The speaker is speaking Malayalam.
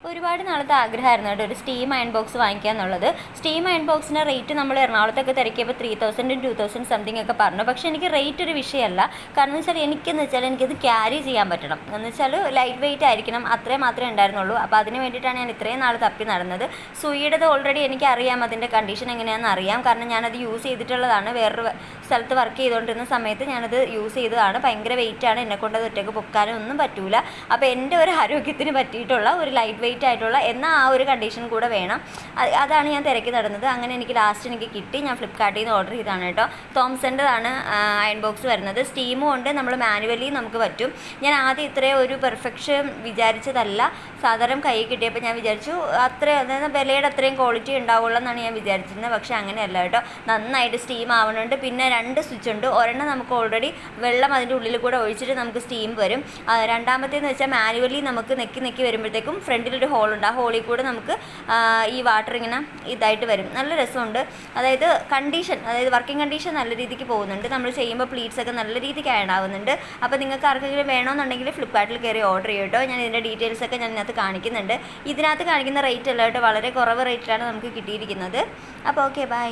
ഒരുപാട് നാളത്തെ ആഗ്രഹമായിരുന്നു കേട്ടോ ഒരു സ്റ്റീം അയൺ ബോക്സ് വാങ്ങിക്കുക എന്നുള്ളത്. സ്റ്റീം അയൺ ബോക്സിൻ്റെ റേറ്റ് നമ്മൾ എറണാകുളത്തൊക്കെ തിരക്കിയപ്പോൾ 3000 2000 സംതിങ് ഒക്കെ പറഞ്ഞു. പക്ഷേ എനിക്ക് റേറ്റ് ഒരു വിഷയമല്ല. കാരണം എന്ന് വെച്ചാൽ എനിക്കത് ക്യാരി ചെയ്യാൻ പറ്റണം. എന്ന് വെച്ചാൽ ലൈറ്റ് വെയിറ്റ് ആയിരിക്കണം, അത്രയും മാത്രമേ ഉണ്ടായിരുന്നുള്ളൂ. അപ്പോൾ അതിന് വേണ്ടിയിട്ടാണ് ഞാൻ ഇത്രയും നാൾ തപ്പി നടന്നത്. സുയിയുടേത് ഓൾറെഡി എനിക്കറിയാം, അതിൻ്റെ കണ്ടീഷൻ എങ്ങനെയാണെന്ന് അറിയാം. കാരണം ഞാനത് യൂസ് ചെയ്തിട്ടുള്ളതാണ്. വേറൊരു സ്ഥലത്ത് വർക്ക് ചെയ്തുകൊണ്ടിരുന്ന സമയത്ത് ഞാനത് യൂസ് ചെയ്തതാണ്. ഭയങ്കര വെയിറ്റാണ്, എന്നെക്കൊണ്ട് അത് ഒറ്റയ്ക്ക് പൊക്കാനും ഒന്നും പറ്റൂല. അപ്പോൾ എൻ്റെ ഒരു ആരോഗ്യത്തിന് പറ്റിയിട്ടുള്ള ഒരു ലൈറ്റ് വെയിറ്റ് ആയിട്ടുള്ള എന്നാൽ ആ ഒരു കണ്ടീഷൻ കൂടെ വേണം. അതാണ് ഞാൻ തിരക്കി നടന്നത്. അങ്ങനെ എനിക്ക് ലാസ്റ്റ് കിട്ടി. ഞാൻ ഫ്ലിപ്കാർട്ടിൽ നിന്ന് ഓർഡർ ചെയ്തതാണ് കേട്ടോ. തോംസൻ്റെതാണ് അയൺ ബോക്സ് വരുന്നത്. സ്റ്റീമും ഉണ്ട്, നമ്മൾ മാനുവലി നമുക്ക് പറ്റും. ഞാൻ ആദ്യം ഇത്രയും ഒരു പെർഫെക്ഷൻ വിചാരിച്ചതല്ല. സാധാരണ കൈ കിട്ടിയപ്പോൾ ഞാൻ വിചാരിച്ചു അതായത് വിലയുടെ അത്രയും ക്വാളിറ്റി ഉണ്ടാവുള്ളൂ എന്നാണ് ഞാൻ വിചാരിച്ചിരുന്നത്. പക്ഷേ അങ്ങനെയല്ല കേട്ടോ, നന്നായിട്ട് സ്റ്റീം ആവുന്നുണ്ട്. പിന്നെ 2 സ്വിച്ച് ഉണ്ട്. ഒരെണ്ണം നമുക്ക് ഓൾറെഡി വെള്ളം അതിൻ്റെ ഉള്ളിൽ കൂടെ ഒഴിച്ചിട്ട് നമുക്ക് സ്റ്റീം വരും. രണ്ടാമത്തേന്ന് വെച്ചാൽ മാനുവലി നമുക്ക് നെക്കി വരുമ്പോഴത്തേക്കും ഫ്രണ്ടിലൊരു ഹോളുണ്ട്. ആ ഹോളിൽ കൂടെ നമുക്ക് ഈ വാട്ടർ ഇങ്ങനെ ഇതായിട്ട് വരും. നല്ല രസമുണ്ട്. അതായത് വർക്കിംഗ് കണ്ടീഷൻ നല്ല രീതിക്ക് പോകുന്നുണ്ട്. നമ്മൾ ചെയ്യുമ്പോൾ പ്ലീറ്റ്സ് ഒക്കെ നല്ല രീതിക്ക് ആവുന്നുണ്ട്. അപ്പോൾ നിങ്ങൾക്ക് ആർക്കെങ്കിലും വേണമെന്നുണ്ടെങ്കിൽ ഫ്ലിപ്കാർട്ടിൽ കയറി ഓർഡർ ചെയ്യും കേട്ടോ. ഞാൻ ഇതിൻ്റെ ഡീറ്റെയിൽസ് ഒക്കെ ഞാൻ ഇതിനകത്ത് കാണിക്കുന്നുണ്ട്. ഇതിനകത്ത് കാണിക്കുന്ന റേറ്റ് അല്ല കേട്ടോ, വളരെ കുറവ് റേറ്റിലാണ് നമുക്ക് കിട്ടിയിരിക്കുന്നത്. അപ്പോൾ ഓക്കെ, ബൈ.